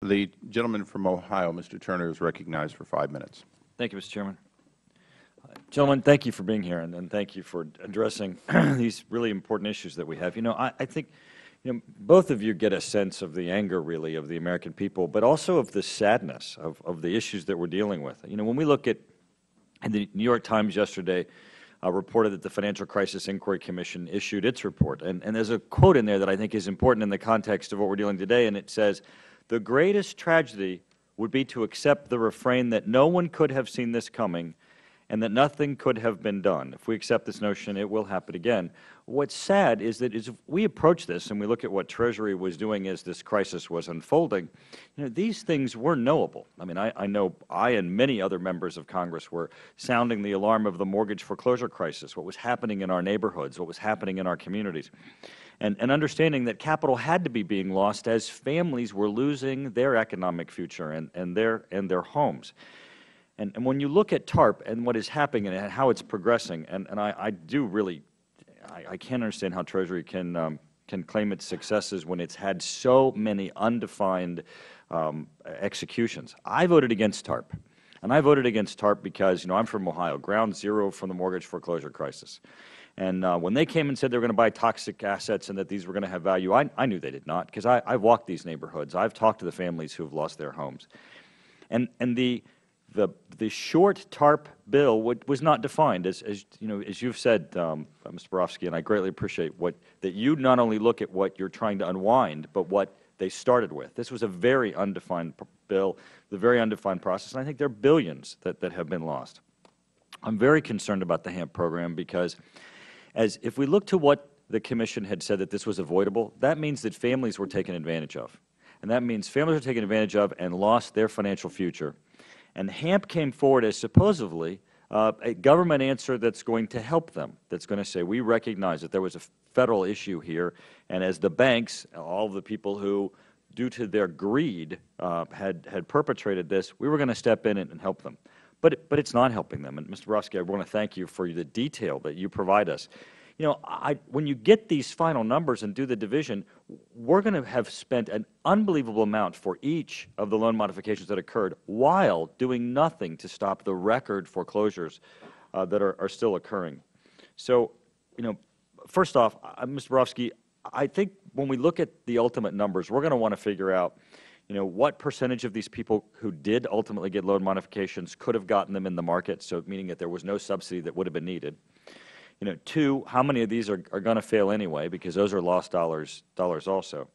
The gentleman from Ohio, Mr. Turner, is recognized for 5 minutes. Thank you, Mr. Chairman. Gentlemen, thank you for being here, and thank you for addressing these really important issues that we have. You know, I think, both of you get a sense of the anger, really, of the American people, but also of the sadness of the issues that we're dealing with. You know, when we look at, and the New York Times yesterday reported that the Financial Crisis Inquiry Commission issued its report, and there's a quote in there that I think is important in the context of what we're dealing today, and it says, "The greatest tragedy would be to accept the refrain that no one could have seen this coming and that nothing could have been done. If we accept this notion, it will happen again." What's sad is that if we approach this and we look at what Treasury was doing as this crisis was unfolding, these things were knowable. I mean, I know I and many other members of Congress were sounding the alarm of the mortgage foreclosure crisis, what was happening in our neighborhoods, what was happening in our communities, and understanding that capital had to be being lost as families were losing their economic future and their homes. And when you look at TARP and what is happening and how it's progressing, and I do really, I can't understand how Treasury can claim its successes when it's had so many undefined executions. I voted against TARP, and I voted against TARP because, I'm from Ohio, ground zero from the mortgage foreclosure crisis. And when they came and said they were going to buy toxic assets and that these were going to have value, I knew they did not, because I've walked these neighborhoods. I've talked to the families who have lost their homes. And the short TARP bill was not defined, as you've said, Mr. Borofsky, and I greatly appreciate that you not only look at what you're trying to unwind, but what they started with. This was a very undefined bill, the very undefined process, and I think there are billions that have been lost. I'm very concerned about the HAMP program because, if we look to what the Commission had said that this was avoidable, that means that families were taken advantage of, and that means families were taken advantage of and lost their financial future. And HAMP came forward as supposedly a government answer that's going to help them, that's going to say, we recognize that there was a Federal issue here, and as the banks, all of the people who, due to their greed, had perpetrated this, we were going to step in and help them. But it's not helping them. And Mr. Borofsky, I want to thank you for the detail that you provide us. When you get these final numbers and do the division, we're going to have spent an unbelievable amount for each of the loan modifications that occurred while doing nothing to stop the record foreclosures that are still occurring. So, first off, Mr. Borofsky, I think when we look at the ultimate numbers, we're going to want to figure out, what percentage of these people who did ultimately get loan modifications could have gotten them in the market, so meaning that there was no subsidy that would have been needed. Two, how many of these are going to fail anyway, because those are lost dollars also.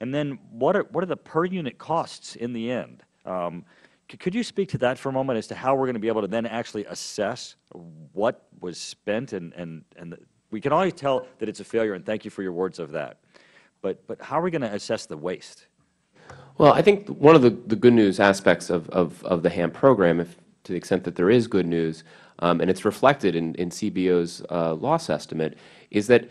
And then what are the per unit costs in the end? Could you speak to that for a moment as to how we're going to be able to then actually assess what was spent and we can always tell that it's a failure, and thank you for your words of that. But how are we going to assess the waste? Well, I think one of the good news aspects of the HAMP program, to the extent that there is good news, and it's reflected in CBO's loss estimate, is that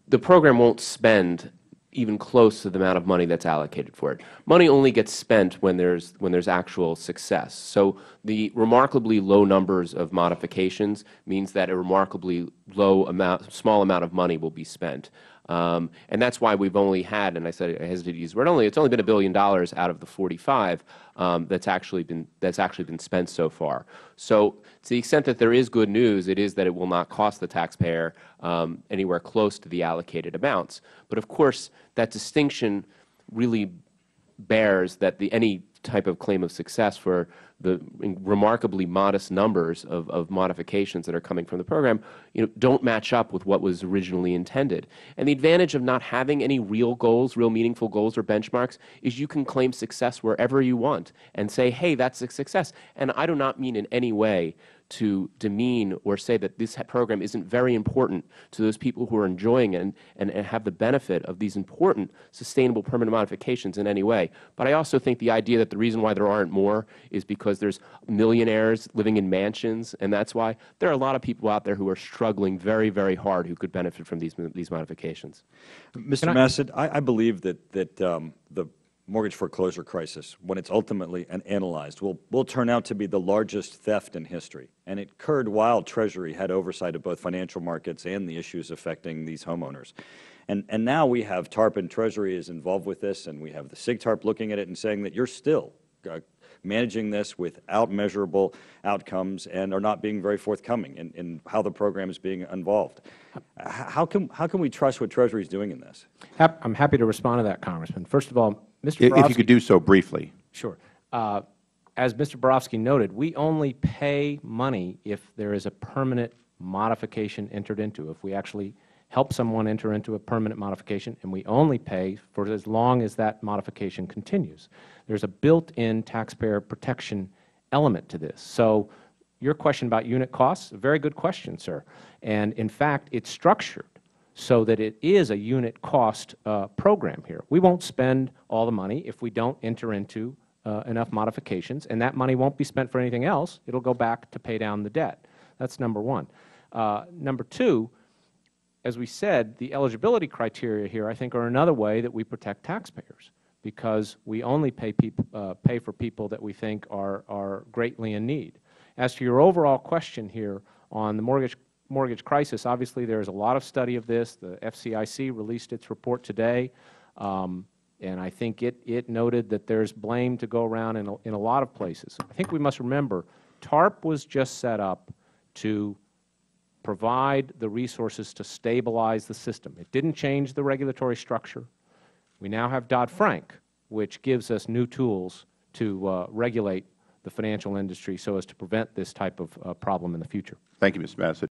the program won't spend even close to the amount of money that's allocated for it. Money only gets spent when there's actual success. So the remarkably low numbers of modifications means that a remarkably small amount of money will be spent. And that's why we've only had, and I hesitate to use the word only, it's only been $1 billion out of the 45 that's actually been spent so far. So to the extent that there is good news, it is that it will not cost the taxpayer anywhere close to the allocated amounts. But of course, that distinction really bears that any type of claim of success for the remarkably modest numbers of modifications that are coming from the program, don't match up with what was originally intended. And the advantage of not having any real goals, real meaningful goals or benchmarks, is you can claim success wherever you want and say, hey, that's a success. And I do not mean in any way to demean or say that this program isn't very important to those people who are enjoying it and have the benefit of these important, sustainable, permanent modifications in any way. But I also think the idea that the reason why there aren't more is because there's millionaires living in mansions, and that's why there are a lot of people out there who are struggling very, very hard who could benefit from these modifications. Mr. Massad, I believe that the mortgage foreclosure crisis, when it's ultimately analyzed, will turn out to be the largest theft in history. And it occurred while Treasury had oversight of both financial markets and the issues affecting these homeowners. And now we have TARP, and Treasury is involved with this, and we have the SIGTARP looking at it and saying that you're still managing this without measurable outcomes and are not being very forthcoming in how the program is being involved. How can we trust what Treasury is doing in this? I'm happy to respond to that, Congressman. First of all, Mr. Borowski— If you could do so briefly. Sure. As Mr. Borowski noted, we only pay money if there is a permanent modification entered into, if we actually help someone enter into a permanent modification, and we only pay for as long as that modification continues. There's a built-in taxpayer protection element to this. So your question about unit costs, a very good question, sir. And in fact, it's structured so that it is a unit cost program here. We won't spend all the money if we don't enter into enough modifications, and that money won't be spent for anything else. It will go back to pay down the debt. That's number one. Number two, as we said, the eligibility criteria here, I think, are another way that we protect taxpayers, because we only pay for people that we think are greatly in need. As to your overall question here on the mortgage crisis, obviously there is a lot of study of this. The FCIC released its report today, and I think it noted that there's blame to go around in a lot of places. I think we must remember, TARP was just set up to provide the resources to stabilize the system. It didn't change the regulatory structure. We now have Dodd-Frank, which gives us new tools to regulate the financial industry so as to prevent this type of problem in the future. Thank you, Mr. Madison.